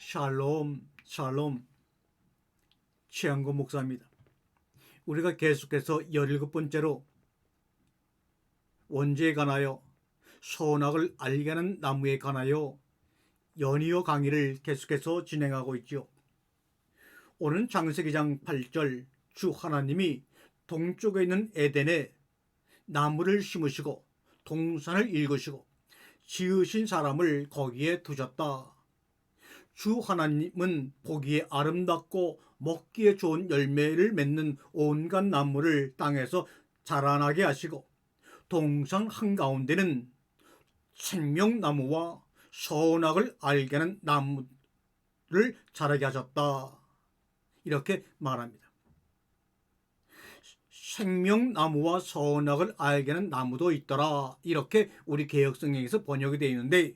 샬롬, 샬롬. 최양구 목사입니다. 우리가 계속해서 17번째로 원죄에 관하여 선악을 알게 하는 나무에 관하여 연이어 강의를 계속해서 진행하고 있죠. 오늘은 창세기 장 8절 주 하나님이 동쪽에 있는 에덴에 나무를 심으시고 동산을 일구시고 지으신 사람을 거기에 두셨다. 주 하나님은 보기에 아름답고 먹기에 좋은 열매를 맺는 온갖 나무를 땅에서 자라나게 하시고 동산 한가운데는 생명나무와 선악을 알게 하는 나무를 자라게 하셨다. 이렇게 말합니다. 생명나무와 선악을 알게 하는 나무도 있더라. 이렇게 우리 개역성경에서 번역이 되어 있는데,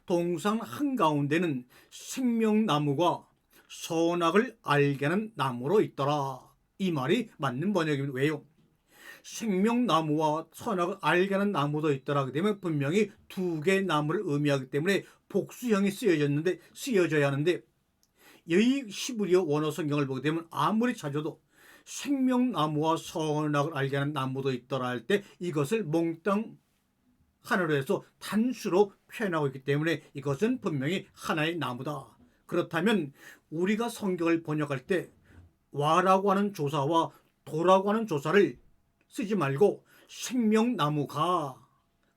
동산 한가운데는 생명나무가 선악을 알게 하는 나무로 있더라. 이 말이 맞는 번역입니다. 왜요? 생명나무와 선악을 알게 하는 나무도 있더라. 그 되면 분명히 두 개의 나무를 의미하기 때문에 복수형이 쓰여져야 하는데, 이 히브리어 원어 성경을 보게 되면 아무리 찾아도 생명나무와 선악을 알게 하는 나무도 있더라 할 때 이것을 몽땅 하나로 해서 단수로 표현하고 있기 때문에 이것은 분명히 하나의 나무다. 그렇다면 우리가 성경을 번역할 때 와라고 하는 조사와 도라고 하는 조사를 쓰지 말고 생명나무가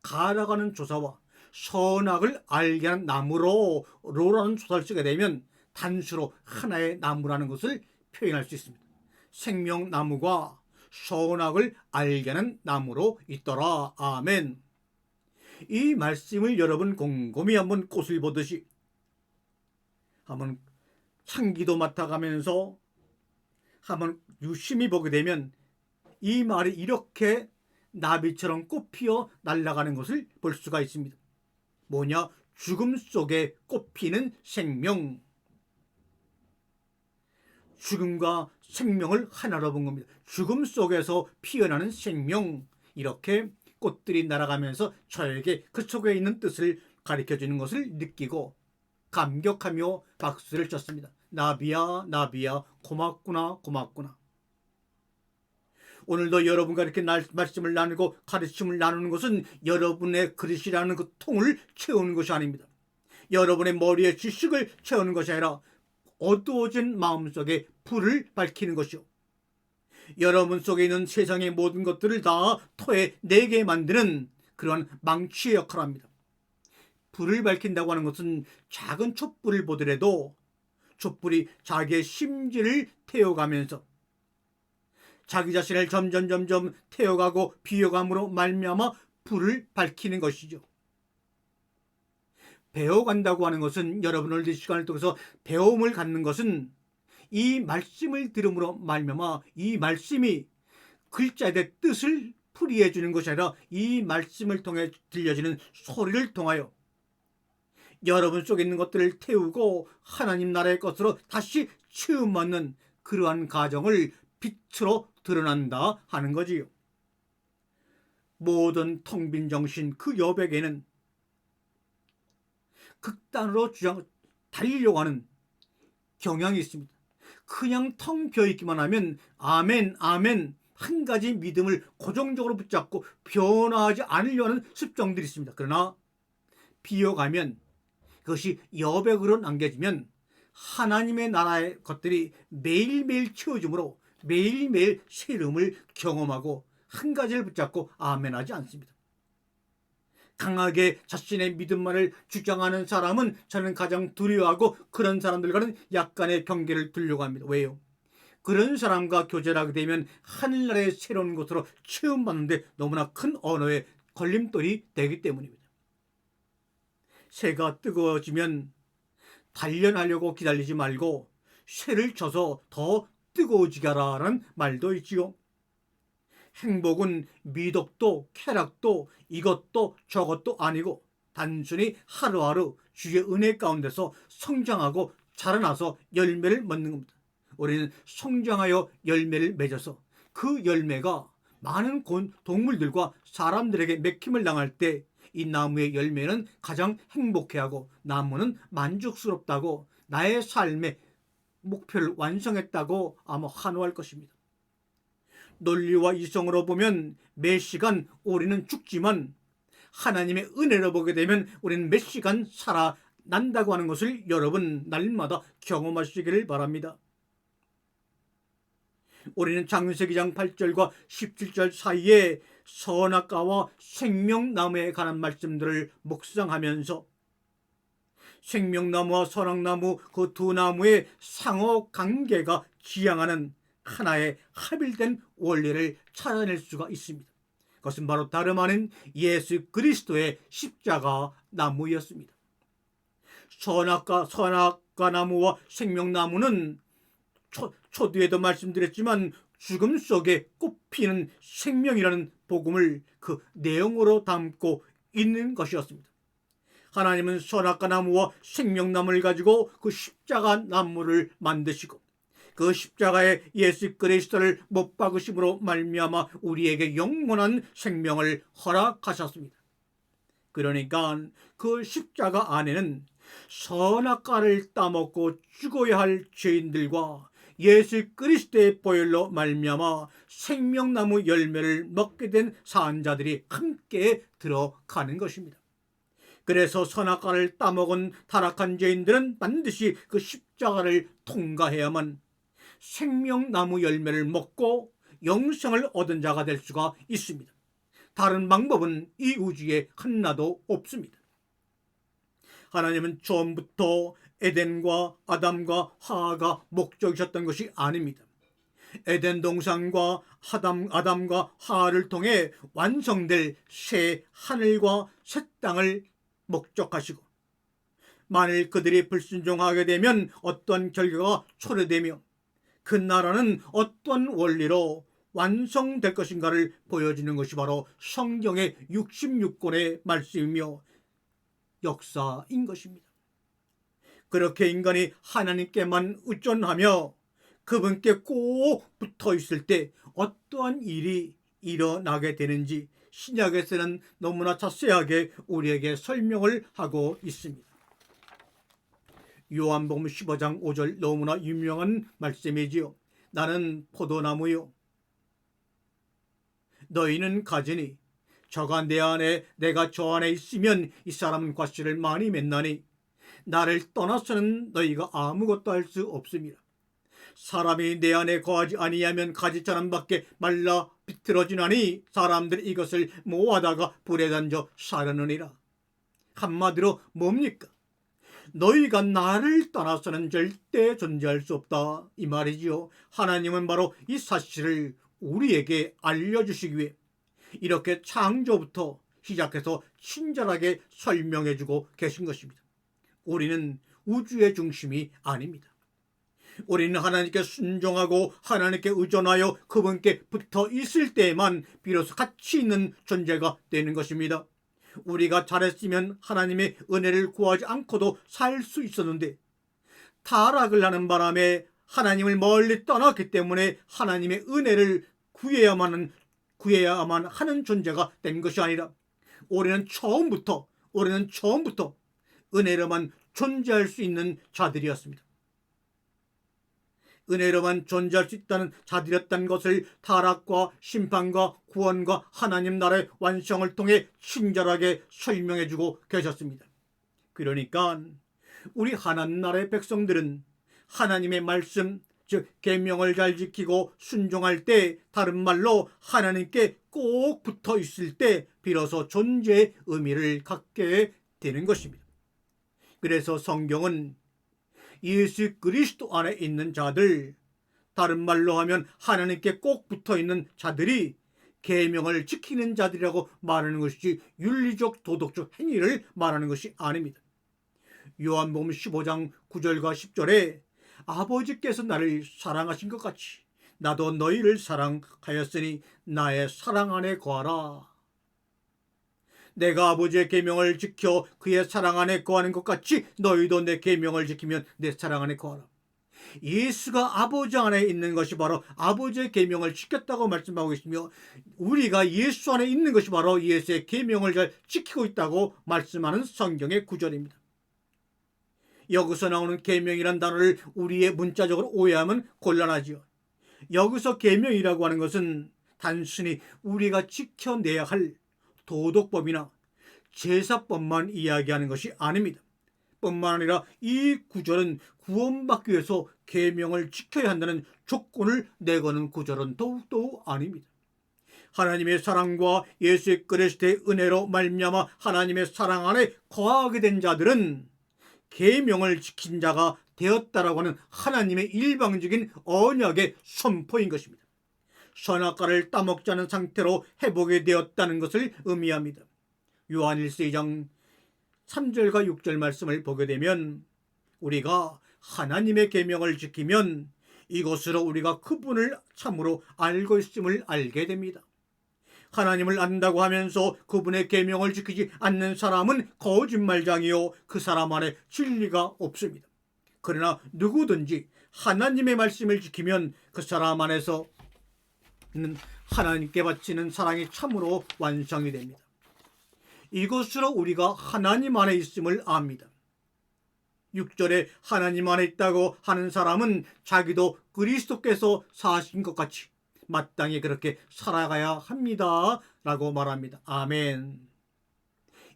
가라고 하는 조사와 선악을 알게 하는 나무로 로라는 조사를 쓰게 되면 단수로 하나의 나무라는 것을 표현할 수 있습니다. 생명나무가 선악을 알게 하는 나무로 있더라. 아멘. 이 말씀을 여러분 곰곰이 한번 꽃을 보듯이 한번 향기도 맡아가면서 한번 유심히 보게 되면 이 말이 이렇게 나비처럼 꽃피어 날아가는 것을 볼 수가 있습니다. 뭐냐? 죽음 속에 꽃피는 생명. 죽음과 생명을 하나로 본 겁니다. 죽음 속에서 피어나는 생명. 이렇게 꽃들이 날아가면서 저에게 그 속에 있는 뜻을 가르쳐주는 것을 느끼고 감격하며 박수를 쳤습니다. 나비야, 나비야, 고맙구나, 고맙구나. 오늘도 여러분과 이렇게 말씀을 나누고 가르침을 나누는 것은 여러분의 그릇이라는 그 통을 채우는 것이 아닙니다. 여러분의 머리에 지식을 채우는 것이 아니라 어두워진 마음속에 불을 밝히는 것이요, 여러분 속에 있는 세상의 모든 것들을 다 토에 내게 만드는 그러한 망치의 역할을 합니다. 불을 밝힌다고 하는 것은 작은 촛불을 보더라도 촛불이 자기의 심지를 태워가면서 자기 자신을 점점 태워가고 비워감으로 말미암아 불을 밝히는 것이죠. 배워간다고 하는 것은, 여러분을 이 시간을 통해서 배움을 갖는 것은 이 말씀을 들음으로 말미암아 이 말씀이 글자의 뜻을 풀이해 주는 것이 아니라 이 말씀을 통해 들려지는 소리를 통하여 여러분 속에 있는 것들을 태우고 하나님 나라의 것으로 다시 체험받는 그러한 가정을 빛으로 드러난다 하는 거지요. 모든 텅 빈 정신 그 여백에는 극단으로 달리려고 하는 경향이 있습니다. 그냥 텅 비어있기만 하면 아멘 아멘 한 가지 믿음을 고정적으로 붙잡고 변화하지 않으려 하는 습성들이 있습니다. 그러나 비어가면 그것이 여백으로 남겨지면 하나님의 나라의 것들이 매일매일 채워짐으로 매일매일 새로움을 경험하고 한 가지를 붙잡고 아멘하지 않습니다. 강하게 자신의 믿음만을 주장하는 사람은 저는 가장 두려워하고 그런 사람들과는 약간의 경계를 두려고 합니다. 왜요? 그런 사람과 교제하게 되면 하늘나라의 새로운 것으로 체험받는데 너무나 큰 언어의 걸림돌이 되기 때문입니다. 새가 뜨거워지면 단련하려고 기다리지 말고 쇠를 쳐서 더 뜨거워지게 하라는 말도 있지요. 행복은 미덕도 쾌락도 이것도 저것도 아니고 단순히 하루하루 주의 은혜 가운데서 성장하고 자라나서 열매를 맺는 겁니다. 우리는 성장하여 열매를 맺어서 그 열매가 많은 동물들과 사람들에게 먹힘을 당할 때 이 나무의 열매는 가장 행복해하고 나무는 만족스럽다고 나의 삶의 목표를 완성했다고 아마 환호할 것입니다. 논리와 이성으로 보면 매 시간 우리는 죽지만 하나님의 은혜로 보게 되면 우리는 몇 시간 살아난다고 하는 것을 여러분 날마다 경험하시기를 바랍니다. 우리는 창세기 장 8절과 17절 사이에 선악과와 생명나무에 관한 말씀들을 묵상하면서 생명나무와 선악나무 그 두 나무의 상호 관계가 지향하는 하나의 합일된 원리를 찾아낼 수가 있습니다. 그것은 바로 다름 아닌 예수 그리스도의 십자가 나무였습니다. 선악과 나무와 생명나무는 초두에도 말씀드렸지만 죽음 속에 꽃피는 생명이라는 복음을 그 내용으로 담고 있는 것이었습니다. 하나님은 선악과 나무와 생명나무를 가지고 그 십자가 나무를 만드시고 그 십자가에 예수 그리스도를 못 박으심으로 말미암아 우리에게 영원한 생명을 허락하셨습니다. 그러니까 그 십자가 안에는 선악과를 따먹고 죽어야 할 죄인들과 예수 그리스도의 보혈로 말미암아 생명나무 열매를 먹게 된 산자들이 함께 들어가는 것입니다. 그래서 선악과를 따먹은 타락한 죄인들은 반드시 그 십자가를 통과해야만 생명나무 열매를 먹고 영생을 얻은 자가 될 수가 있습니다. 다른 방법은 이 우주에 하나도 없습니다. 하나님은 처음부터 에덴과 아담과 하와가 목적이셨던 것이 아닙니다. 에덴 동산과 아담과 하와를 통해 완성될 새 하늘과 새 땅을 목적하시고 만일 그들이 불순종하게 되면 어떤 결과가 초래되며 그 나라는 어떤 원리로 완성될 것인가를 보여주는 것이 바로 성경의 66권의 말씀이며 역사인 것입니다. 그렇게 인간이 하나님께만 의존하며 그분께 꼭 붙어 있을 때 어떠한 일이 일어나게 되는지 신약에서는 너무나 자세하게 우리에게 설명을 하고 있습니다. 요한복음 15장 5절 너무나 유명한 말씀이지요. 나는 포도나무요 너희는 가지니 저가 내 안에 내가 저 안에 있으면 이 사람은 과실을 많이 맺나니 나를 떠나서는 너희가 아무것도 할 수 없습니다. 사람이 내 안에 거하지 아니하면 가지처럼 밖에 말라 비틀어지나니 사람들이 이것을 모아다가 불에 던져 사르느니라. 한마디로 뭡니까? 너희가 나를 떠나서는 절대 존재할 수 없다 이 말이지요. 하나님은 바로 이 사실을 우리에게 알려주시기 위해 이렇게 창조부터 시작해서 친절하게 설명해주고 계신 것입니다. 우리는 우주의 중심이 아닙니다. 우리는 하나님께 순종하고 하나님께 의존하여 그분께 붙어 있을 때에만 비로소 가치 있는 존재가 되는 것입니다. 우리가 잘했으면 하나님의 은혜를 구하지 않고도 살 수 있었는데 타락을 하는 바람에 하나님을 멀리 떠났기 때문에 하나님의 은혜를 구해야만 하는 존재가 된 것이 아니라 우리는 처음부터 은혜로만 존재할 수 있는 자들이었습니다. 은혜로만 존재할 수 있다는 자들이었다는 것을 타락과 심판과 구원과 하나님 나라의 완성을 통해 친절하게 설명해주고 계셨습니다. 그러니까 우리 하나님 나라의 백성들은 하나님의 말씀 즉 계명을 잘 지키고 순종할 때 다른 말로 하나님께 꼭 붙어 있을 때 비로소 존재의 의미를 갖게 되는 것입니다. 그래서 성경은 예수 그리스도 안에 있는 자들, 다른 말로 하면 하나님께 꼭 붙어있는 자들이 계명을 지키는 자들이라고 말하는 것이지 윤리적 도덕적 행위를 말하는 것이 아닙니다. 요한복음 15장 9절과 10절에 아버지께서 나를 사랑하신 것 같이 나도 너희를 사랑하였으니 나의 사랑 안에 거하라. 내가 아버지의 계명을 지켜 그의 사랑 안에 거하는 것 같이 너희도 내 계명을 지키면 내 사랑 안에 거하라. 예수가 아버지 안에 있는 것이 바로 아버지의 계명을 지켰다고 말씀하고 있으며, 우리가 예수 안에 있는 것이 바로 예수의 계명을 잘 지키고 있다고 말씀하는 성경의 구절입니다. 여기서 나오는 계명이란 단어를 우리의 문자적으로 오해하면 곤란하지요. 여기서 계명이라고 하는 것은 단순히 우리가 지켜내야 할 도덕법이나 제사법만 이야기하는 것이 아닙니다. 뿐만 아니라 이 구절은 구원받기 위해서 계명을 지켜야 한다는 조건을 내거는 구절은 더욱더 아닙니다. 하나님의 사랑과 예수 그리스도의 은혜로 말미암아 하나님의 사랑 안에 거하게 된 자들은 계명을 지킨 자가 되었다라고 하는 하나님의 일방적인 언약의 선포인 것입니다. 선악과를 따먹지 않은 상태로 회복이 되었다는 것을 의미합니다. 요한일서 2장 3절과 6절 말씀을 보게 되면, 우리가 하나님의 계명을 지키면 이것으로 우리가 그분을 참으로 알고 있음을 알게 됩니다. 하나님을 안다고 하면서 그분의 계명을 지키지 않는 사람은 거짓말장이요, 그 사람 안에 진리가 없습니다. 그러나 누구든지 하나님의 말씀을 지키면 그 사람 안에서는 하나님께 바치는 사랑이 참으로 완성이 됩니다. 이것으로 우리가 하나님 안에 있음을 압니다. 6절에 하나님 안에 있다고 하는 사람은 자기도 그리스도께서 사신 것 같이 마땅히 그렇게 살아가야 합니다 라고 말합니다. 아멘.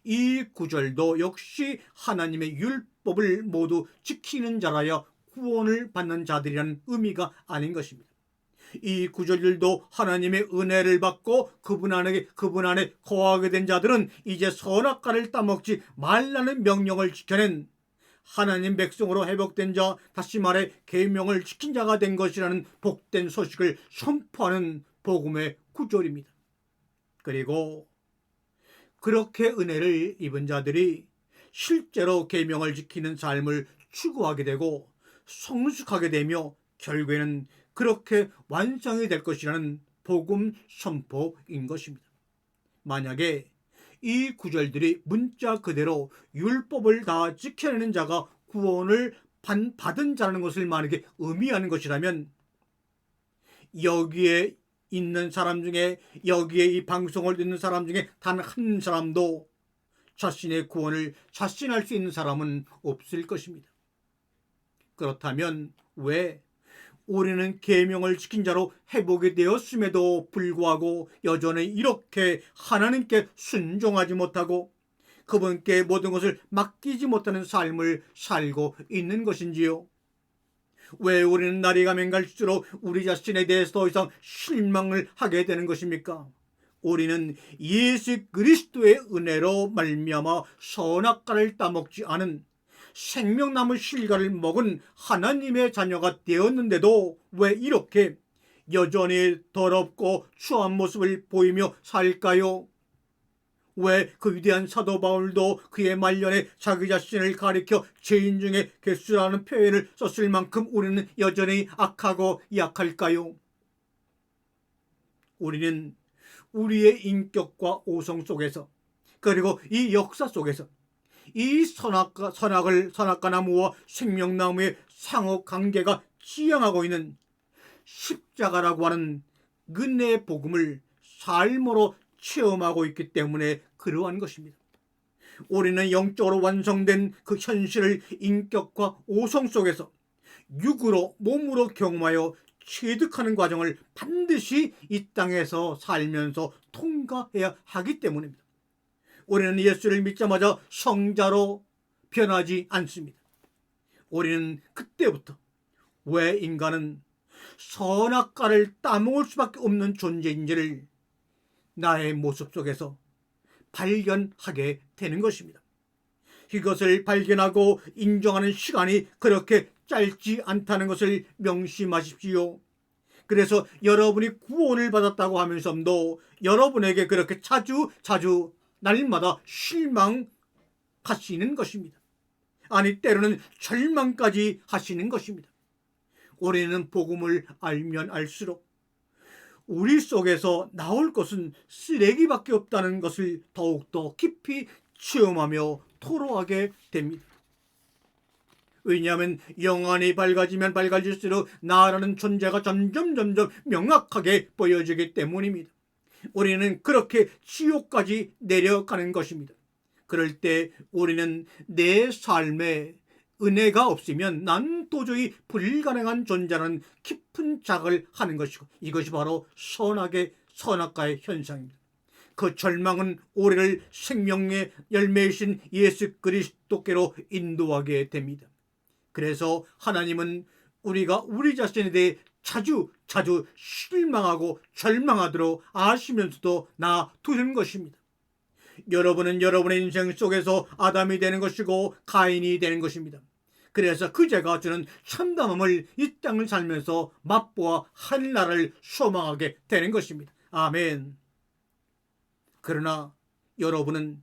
이 구절도 역시 하나님의 율법을 모두 지키는 자라야 구원을 받는 자들이라는 의미가 아닌 것입니다. 이 구절들도 하나님의 은혜를 받고 그분 안에 거하게 된 자들은 이제 선악과를 따먹지 말라는 명령을 지켜낸 하나님 백성으로 회복된 자, 다시 말해 계명을 지킨 자가 된 것이라는 복된 소식을 선포하는 복음의 구절입니다. 그리고 그렇게 은혜를 입은 자들이 실제로 계명을 지키는 삶을 추구하게 되고 성숙하게 되며 결국에는 그렇게 완성이 될 것이라는 복음 선포인 것입니다. 만약에 이 구절들이 문자 그대로 율법을 다 지켜내는 자가 구원을 받은 자라는 것을 만약에 의미하는 것이라면, 여기에 있는 사람 중에, 여기에 이 방송을 듣는 사람 중에 단 한 사람도 자신의 구원을 자신할 수 있는 사람은 없을 것입니다. 그렇다면 왜 우리는 계명을 지킨 자로 회복이 되었음에도 불구하고 여전히 이렇게 하나님께 순종하지 못하고 그분께 모든 것을 맡기지 못하는 삶을 살고 있는 것인지요? 왜 우리는 날이 가면 갈수록 우리 자신에 대해서 더 이상 실망을 하게 되는 것입니까? 우리는 예수 그리스도의 은혜로 말미암아 선악과를 따먹지 않은 생명나무 실과를 먹은 하나님의 자녀가 되었는데도 왜 이렇게 여전히 더럽고 추한 모습을 보이며 살까요? 왜 그 위대한 사도 바울도 그의 말년에 자기 자신을 가리켜 죄인 중에 괴수라는 표현을 썼을 만큼 우리는 여전히 악하고 약할까요? 우리는 우리의 인격과 오성 속에서, 그리고 이 역사 속에서 이 선악과 나무와 생명나무의 상호 관계가 지향하고 있는 십자가라고 하는 은혜의 복음을 삶으로 체험하고 있기 때문에 그러한 것입니다. 우리는 영적으로 완성된 그 현실을 인격과 오성 속에서 육으로 몸으로 경험하여 체득하는 과정을 반드시 이 땅에서 살면서 통과해야 하기 때문입니다. 우리는 예수를 믿자마자 성자로 변하지 않습니다. 우리는 그때부터 왜 인간은 선악과를 따먹을 수밖에 없는 존재인지를 나의 모습 속에서 발견하게 되는 것입니다. 이것을 발견하고 인정하는 시간이 그렇게 짧지 않다는 것을 명심하십시오. 그래서 여러분이 구원을 받았다고 하면서도 여러분에게 그렇게 자주 날마다 실망하시는 것입니다. 아니, 때로는 절망까지 하시는 것입니다. 우리는 복음을 알면 알수록 우리 속에서 나올 것은 쓰레기밖에 없다는 것을 더욱더 깊이 체험하며 토로하게 됩니다. 왜냐하면 영안이 밝아지면 밝아질수록 나라는 존재가 점점 명확하게 보여지기 때문입니다. 우리는 그렇게 지옥까지 내려가는 것입니다. 그럴 때 우리는 내 삶에 은혜가 없으면 난 도저히 불가능한 존재라는 깊은 자각을 하는 것이고, 이것이 바로 선악과의 현상입니다. 그 절망은 우리를 생명의 열매이신 예수 그리스도께로 인도하게 됩니다. 그래서 하나님은 우리가 우리 자신에 대해 자주 실망하고 절망하도록 아시면서도 놔두는 것입니다. 여러분은 여러분의 인생 속에서 아담이 되는 것이고 가인이 되는 것입니다. 그래서 그 죄가 주는 참담함을 이 땅을 살면서 맛보아 하늘나라를 소망하게 되는 것입니다. 아멘. 그러나 여러분은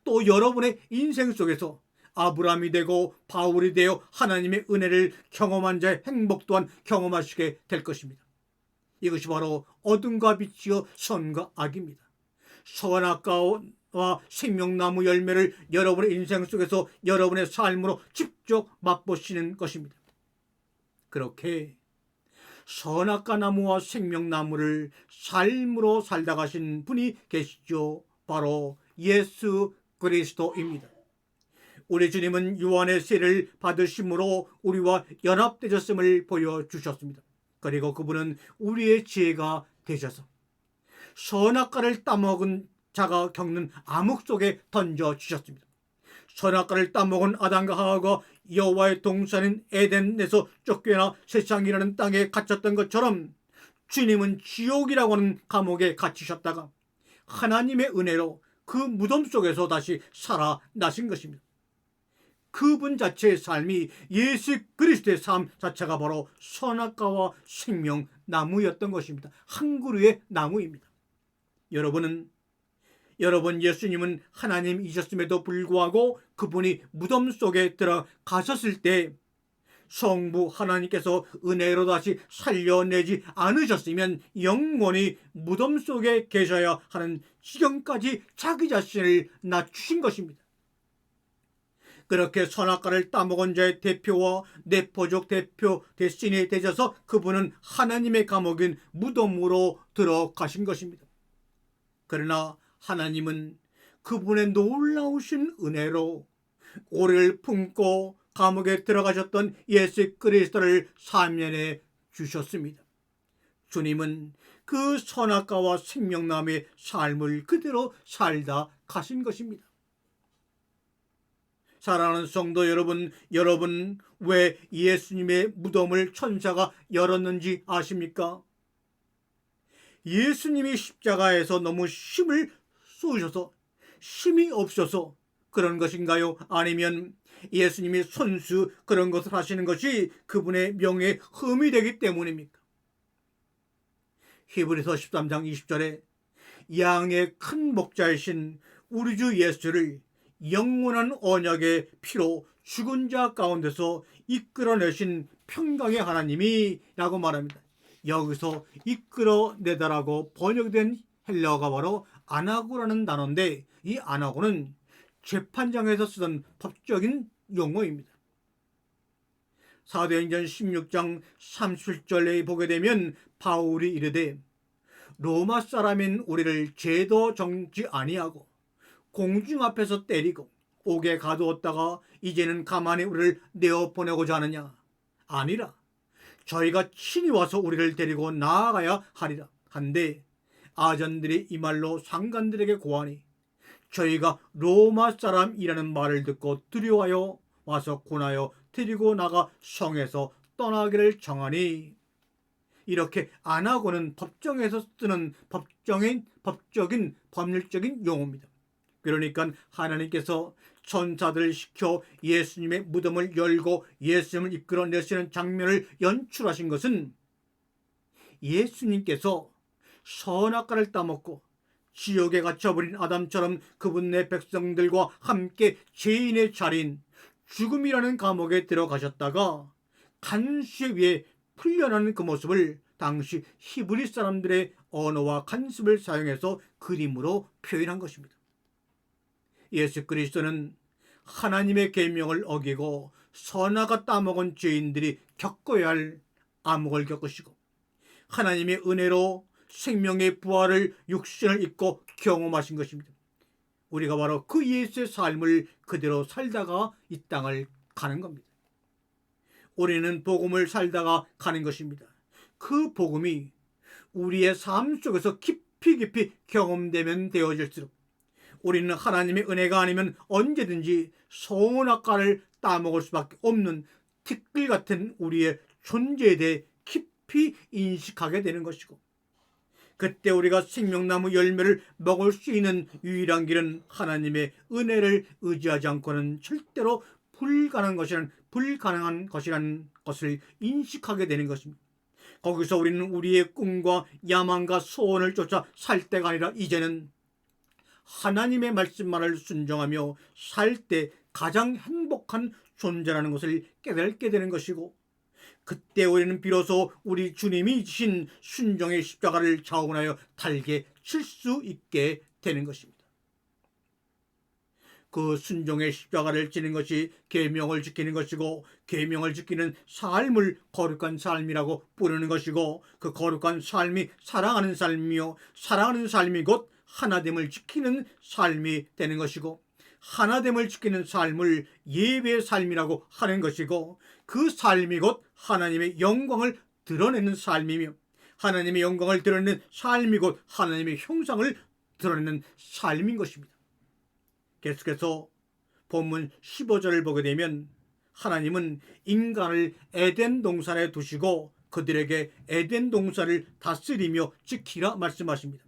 또 여러분의 인생 속에서 아브라함이 되고 바울이 되어 하나님의 은혜를 경험한 자의 행복 또한 경험하시게 될 것입니다. 이것이 바로 어둠과 빛이요 선과 악입니다. 선악과와 생명나무 열매를 여러분의 인생 속에서 여러분의 삶으로 직접 맛보시는 것입니다. 그렇게 선악과 나무와 생명나무를 삶으로 살다 가신 분이 계시죠. 바로 예수 그리스도입니다. 우리 주님은 유한의 세를 받으심으로 우리와 연합되셨음을 보여주셨습니다. 그리고 그분은 우리의 지혜가 되셔서 선악과를 따먹은 자가 겪는 암흑 속에 던져주셨습니다. 선악과를 따먹은 아담과 하와가 여호와의 동산인 에덴에서 쫓겨나 세상이라는 땅에 갇혔던 것처럼 주님은 지옥이라고 하는 감옥에 갇히셨다가 하나님의 은혜로 그 무덤 속에서 다시 살아나신 것입니다. 그분 자체의 삶이 예수 그리스도의 삶 자체가 바로 선악과와 생명나무였던 것입니다. 한 그루의 나무입니다. 여러분 예수님은 하나님이셨음에도 불구하고 그분이 무덤 속에 들어가셨을 때 성부 하나님께서 은혜로 다시 살려내지 않으셨으면 영원히 무덤 속에 계셔야 하는 지경까지 자기 자신을 낮추신 것입니다. 그렇게 선악과를 따먹은 자의 대표와 내포족 대표 대신이 되셔서 그분은 하나님의 감옥인 무덤으로 들어가신 것입니다. 그러나 하나님은 그분의 놀라우신 은혜로 오래를 품고 감옥에 들어가셨던 예수 그리스도를 사면해 주셨습니다. 주님은 그 선악과와 생명나무의 삶을 그대로 살다 가신 것입니다. 사랑하는 성도 여러분 왜 예수님의 무덤을 천사가 열었는지 아십니까? 예수님이 십자가에서 너무 힘을 쏘셔서 힘이 없어서 그런 것인가요? 아니면 예수님이 손수 그런 것을 하시는 것이 그분의 명예에 흠이 되기 때문입니까? 히브리서 13장 20절에 양의 큰 목자이신 우리 주 예수를 영원한 언약의 피로 죽은 자 가운데서 이끌어내신 평강의 하나님이 라고 말합니다. 여기서 이끌어내다라고 번역된 헬라어가 바로 아나고라는 단어인데, 이 아나고는 재판장에서 쓰던 법적인 용어입니다. 사도행전 16장 37절에 보게 되면 바울이 이르되 로마 사람인 우리를 죄도 정지 아니하고 공중 앞에서 때리고 옥에 가두었다가 이제는 가만히 우리를 내어보내고자 하느냐? 아니라 저희가 친히 와서 우리를 데리고 나아가야 하리라 한데 아전들이 이 말로 상관들에게 고하니 저희가 로마 사람이라는 말을 듣고 두려워하여 와서 고나여 데리고 나가 성에서 떠나기를 정하니, 이렇게 아나고는 법정에서 쓰는 법적인 법률적인 용어입니다. 그러니까 하나님께서 천사들을 시켜 예수님의 무덤을 열고 예수님을 이끌어내시는 장면을 연출하신 것은 예수님께서 선악과를 따먹고 지옥에 갇혀버린 아담처럼 그분의 백성들과 함께 죄인의 자리인 죽음이라는 감옥에 들어가셨다가 간수에 의해 풀려나는 그 모습을 당시 히브리 사람들의 언어와 간습을 사용해서 그림으로 표현한 것입니다. 예수 그리스도는 하나님의 계명을 어기고 선악과 따먹은 죄인들이 겪어야 할 암흑을 겪으시고 하나님의 은혜로 생명의 부활을 육신을 입고 경험하신 것입니다. 우리가 바로 그 예수의 삶을 그대로 살다가 이 땅을 가는 겁니다. 우리는 복음을 살다가 가는 것입니다. 그 복음이 우리의 삶 속에서 깊이 경험되면 되어질수록 우리는 하나님의 은혜가 아니면 언제든지 선악과를 따먹을 수밖에 없는 티끌 같은 우리의 존재에 대해 깊이 인식하게 되는 것이고, 그때 우리가 생명나무 열매를 먹을 수 있는 유일한 길은 하나님의 은혜를 의지하지 않고는 절대로 불가능한 것이라는 것을 인식하게 되는 것입니다. 거기서 우리는 우리의 꿈과 야망과 소원을 쫓아 살 때가 아니라 이제는 하나님의 말씀만을 순종하며 살 때 가장 행복한 존재라는 것을 깨닫게 되는 것이고, 그때 우리는 비로소 우리 주님이 지신 순종의 십자가를 자원하여 달게 칠 수 있게 되는 것입니다. 그 순종의 십자가를 지는 것이 계명을 지키는 것이고, 계명을 지키는 삶을 거룩한 삶이라고 부르는 것이고, 그 거룩한 삶이 사랑하는 삶이요, 사랑하는 삶이 곧 하나됨을 지키는 삶이 되는 것이고, 하나됨을 지키는 삶을 예배의 삶이라고 하는 것이고, 그 삶이 곧 하나님의 영광을 드러내는 삶이며, 하나님의 영광을 드러내는 삶이 곧 하나님의 형상을 드러내는 삶인 것입니다. 계속해서 본문 15절을 보게 되면 하나님은 인간을 에덴 동산에 두시고 그들에게 에덴 동산을 다스리며 지키라 말씀하십니다.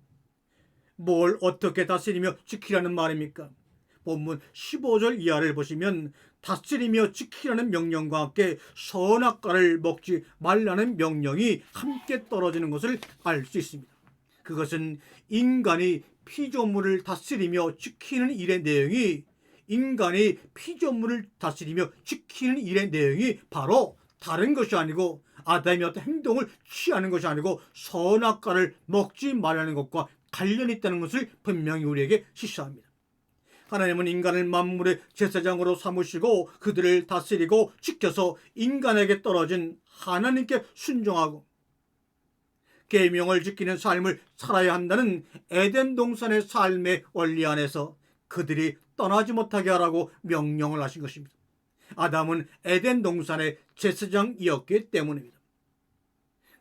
뭘 어떻게 다스리며 지키라는 말입니까? 본문 15절 이하를 보시면 다스리며 지키라는 명령과 함께 선악과를 먹지 말라는 명령이 함께 떨어지는 것을 알 수 있습니다. 그것은 인간이 피조물을 다스리며 지키는 일의 내용이 바로 다른 것이 아니고 아담이 어떤 행동을 취하는 것이 아니고 선악과를 먹지 말라는 것과 관련이 있다는 것을 분명히 우리에게 시사합니다. 하나님은 인간을 만물의 제사장으로 삼으시고 그들을 다스리고 지켜서 인간에게 떨어진 하나님께 순종하고 계명을 지키는 삶을 살아야 한다는 에덴 동산의 삶의 원리 안에서 그들이 떠나지 못하게 하라고 명령을 하신 것입니다. 아담은 에덴 동산의 제사장이었기 때문입니다.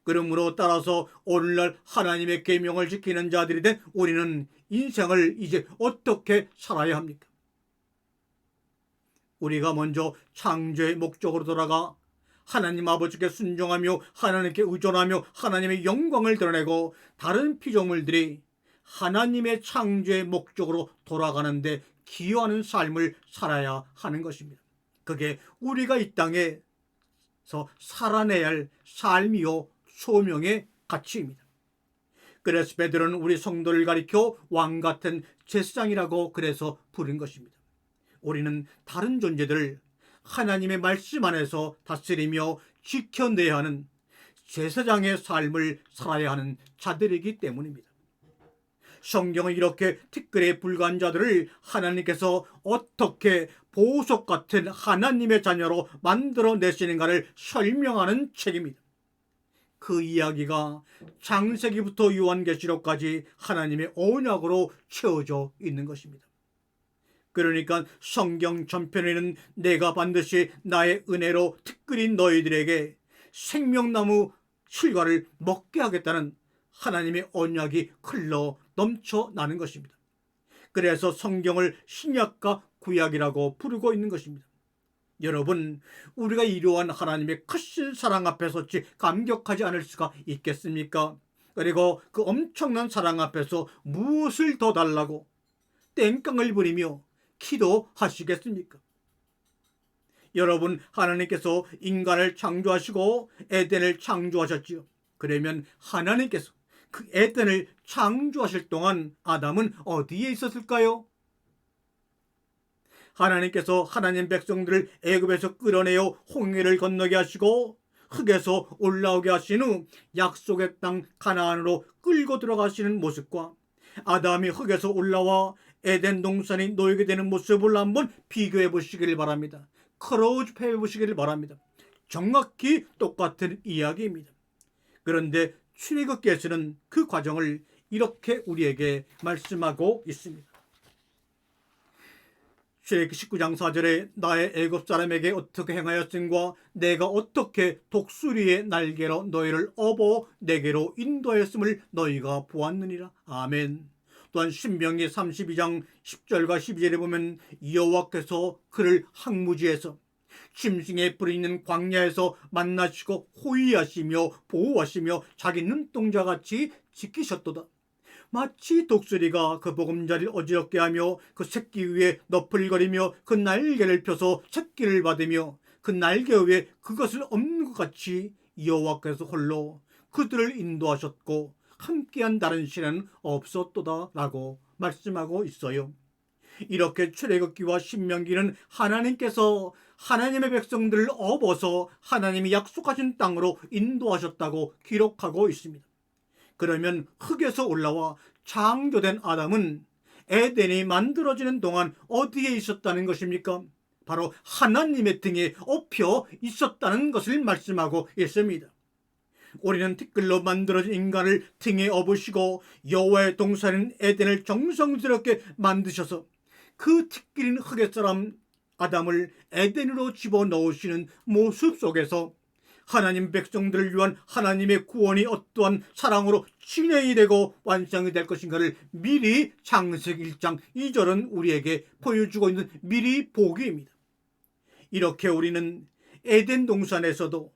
그러므로 따라서 오늘날 하나님의 계명을 지키는 자들이 된 우리는 인생을 이제 어떻게 살아야 합니까? 우리가 먼저 창조의 목적으로 돌아가 하나님 아버지께 순종하며 하나님께 의존하며 하나님의 영광을 드러내고 다른 피조물들이 하나님의 창조의 목적으로 돌아가는데 기여하는 삶을 살아야 하는 것입니다. 그게 우리가 이 땅에서 살아내야 할 삶이요 소명의 가치입니다. 그래서 베드로는 우리 성도를 가리켜 왕같은 제사장이라고 그래서 부른 것입니다. 우리는 다른 존재들을 하나님의 말씀 안에서 다스리며 지켜내야 하는 제사장의 삶을 살아야 하는 자들이기 때문입니다. 성경은 이렇게 티끌에 불과한 자들을 하나님께서 어떻게 보석 같은 하나님의 자녀로 만들어내시는가를 설명하는 책입니다. 그 이야기가 창세기부터 요한계시록까지 하나님의 언약으로 채워져 있는 것입니다. 그러니까 성경 전편에는 내가 반드시 나의 은혜로 특별히 너희들에게 생명나무 실과를 먹게 하겠다는 하나님의 언약이 흘러 넘쳐나는 것입니다. 그래서 성경을 신약과 구약이라고 부르고 있는 것입니다. 여러분, 우리가 이러한 하나님의 크신 사랑 앞에서 어찌 감격하지 않을 수가 있겠습니까? 그리고 그 엄청난 사랑 앞에서 무엇을 더 달라고 땡깡을 부리며 기도하시겠습니까? 여러분, 하나님께서 인간을 창조하시고 에덴을 창조하셨지요. 그러면 하나님께서 그 에덴을 창조하실 동안 아담은 어디에 있었을까요? 하나님께서 하나님 백성들을 애굽에서 끌어내어 홍해를 건너게 하시고 흙에서 올라오게 하신 후 약속의 땅 가나안으로 끌고 들어가시는 모습과 아담이 흙에서 올라와 에덴 동산이 놓이게 되는 모습을 한번 비교해 보시길 바랍니다. 크로즈해 보시기를 바랍니다. 정확히 똑같은 이야기입니다. 그런데 출애굽기에서는 그 과정을 이렇게 우리에게 말씀하고 있습니다. 출애굽기 19장 4절에 나의 애굽 사람에게 어떻게 행하였음과 내가 어떻게 독수리의 날개로 너희를 업어 내게로 인도하였음을 너희가 보았느니라. 아멘. 또한 신명기 32장 10절과 12절에 보면 여호와께서 그를 항무지에서 짐승의 뿔이 있는 광야에서 만나시고 호위하시며 보호하시며 자기 눈동자같이 지키셨도다. 마치 독수리가 그 보금자리를 어지럽게 하며 그 새끼 위에 너풀거리며 그 날개를 펴서 새끼를 받으며 그 날개 위에 그것을 엎는 것 같이 여호와께서 홀로 그들을 인도하셨고 함께한 다른 신은 없었도다 라고 말씀하고 있어요. 이렇게 출애굽기와 신명기는 하나님께서 하나님의 백성들을 업어서 하나님이 약속하신 땅으로 인도하셨다고 기록하고 있습니다. 그러면 흙에서 올라와 창조된 아담은 에덴이 만들어지는 동안 어디에 있었다는 것입니까? 바로 하나님의 등에 업혀 있었다는 것을 말씀하고 있습니다. 우리는 티끌로 만들어진 인간을 등에 업으시고 여호와의 동산인 에덴을 정성스럽게 만드셔서 그 티끌인 흙의 사람 아담을 에덴으로 집어넣으시는 모습 속에서 하나님 백성들을 위한 하나님의 구원이 어떠한 사랑으로 진행이 되고 완성이 될 것인가를 미리 창세기 1장 2절은 우리에게 보여주고 있는 미리 보기입니다. 이렇게 우리는 에덴 동산에서도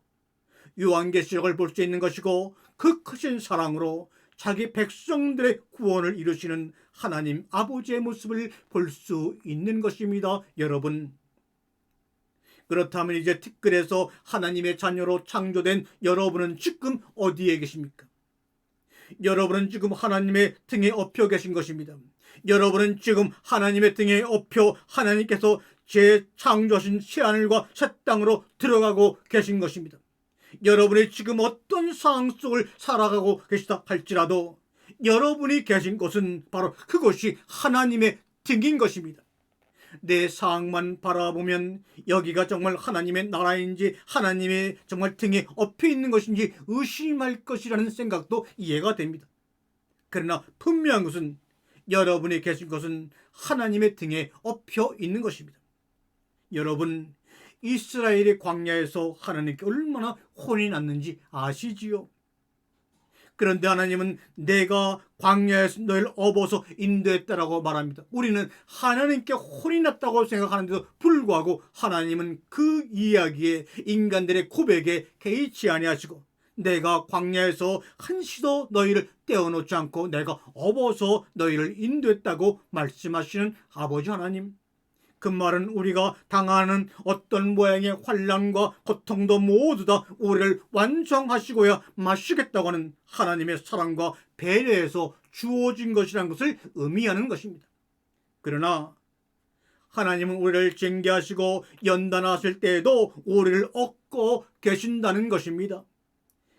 요한계시록을 볼 수 있는 것이고 그 크신 사랑으로 자기 백성들의 구원을 이루시는 하나님 아버지의 모습을 볼 수 있는 것입니다. 여러분, 그렇다면 이제 티끌에서 하나님의 자녀로 창조된 여러분은 지금 어디에 계십니까? 여러분은 지금 하나님의 등에 업혀 계신 것입니다. 여러분은 지금 하나님의 등에 업혀 하나님께서 재창조하신 새하늘과 새 땅으로 들어가고 계신 것입니다. 여러분이 지금 어떤 상황 속을 살아가고 계시다 할지라도 여러분이 계신 곳은 바로 그것이 하나님의 등인 것입니다. 내 상황만 바라보면 여기가 정말 하나님의 나라인지 하나님의 정말 등에 엎여 있는 것인지 의심할 것이라는 생각도 이해가 됩니다. 그러나 분명한 것은 여러분이 계신 것은 하나님의 등에 엎여 있는 것입니다. 여러분, 이스라엘의 광야에서 하나님께 얼마나 혼이 났는지 아시지요? 그런데 하나님은 내가 광야에서 너희를 업어서 인도했다라고 말합니다. 우리는 하나님께 혼이 났다고 생각하는데도 불구하고 하나님은 그 이야기에 인간들의 고백에 개의치 아니하시고 내가 광야에서 한시도 너희를 떼어놓지 않고 내가 업어서 너희를 인도했다고 말씀하시는 아버지 하나님, 그 말은 우리가 당하는 어떤 모양의 환난과 고통도 모두 다 우리를 완성하시고야 마시겠다고 하는 하나님의 사랑과 배려에서 주어진 것이라는 것을 의미하는 것입니다. 그러나 하나님은 우리를 징계하시고 연단하실 때에도 우리를 얻고 계신다는 것입니다.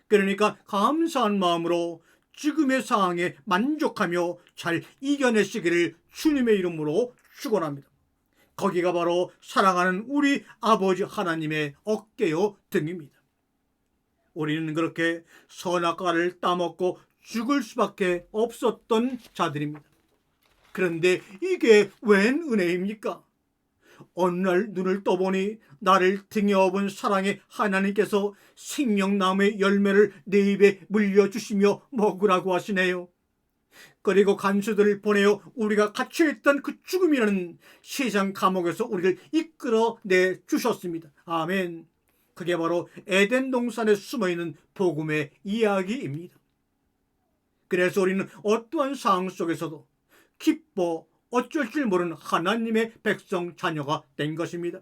그러니까 감사한 마음으로 지금의 상황에 만족하며 잘 이겨내시기를 주님의 이름으로 축원합니다. 거기가 바로 사랑하는 우리 아버지 하나님의 어깨요 등입니다. 우리는 그렇게 선악과를 따먹고 죽을 수밖에 없었던 자들입니다. 그런데 이게 웬 은혜입니까? 어느 날 눈을 떠보니 나를 등에 업은 사랑의 하나님께서 생명나무의 열매를 내 입에 물려주시며 먹으라고 하시네요. 그리고 간수들을 보내어 우리가 갇혀있던 그 죽음이라는 세상 감옥에서 우리를 이끌어내 주셨습니다. 아멘. 그게 바로 에덴 동산에 숨어있는 복음의 이야기입니다. 그래서 우리는 어떠한 상황 속에서도 기뻐 어쩔 줄 모르는 하나님의 백성 자녀가 된 것입니다.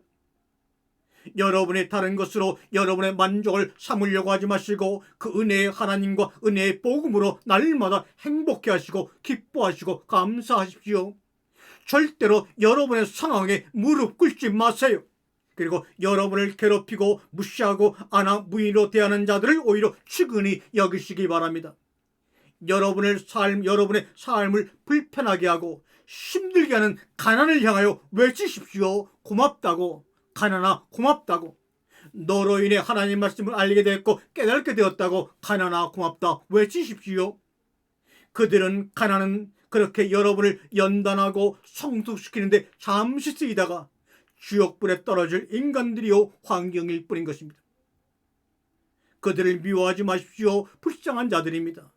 여러분이 다른 것으로 여러분의 만족을 삼으려고 하지 마시고 그 은혜의 하나님과 은혜의 복음으로 날마다 행복해 하시고 기뻐하시고 감사하십시오. 절대로 여러분의 상황에 무릎 꿇지 마세요. 그리고 여러분을 괴롭히고 무시하고 안하무인으로 대하는 자들을 오히려 측은히 여기시기 바랍니다. 여러분의 삶을 불편하게 하고 힘들게 하는 가난을 향하여 외치십시오. 고맙다고, 가나나 고맙다고, 너로 인해 하나님 말씀을 알게 되었고 깨닫게 되었다고 가나나 고맙다 외치십시오. 그들은 가나는 그렇게 여러분을 연단하고 성숙시키는데 잠시 쓰이다가 지옥불에 떨어질 인간들이요 환경일 뿐인 것입니다. 그들을 미워하지 마십시오. 불쌍한 자들입니다.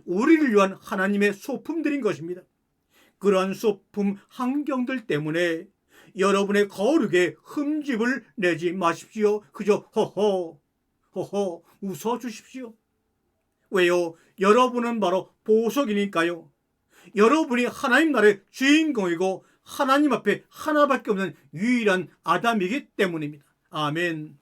우리를 위한 하나님의 소품들인 것입니다. 그러한 소품 환경들 때문에 여러분의 거룩에 흠집을 내지 마십시오. 그저 허허 웃어주십시오. 왜요? 여러분은 바로 보석이니까요. 여러분이 하나님 나라의 주인공이고 하나님 앞에 하나밖에 없는 유일한 아담이기 때문입니다. 아멘.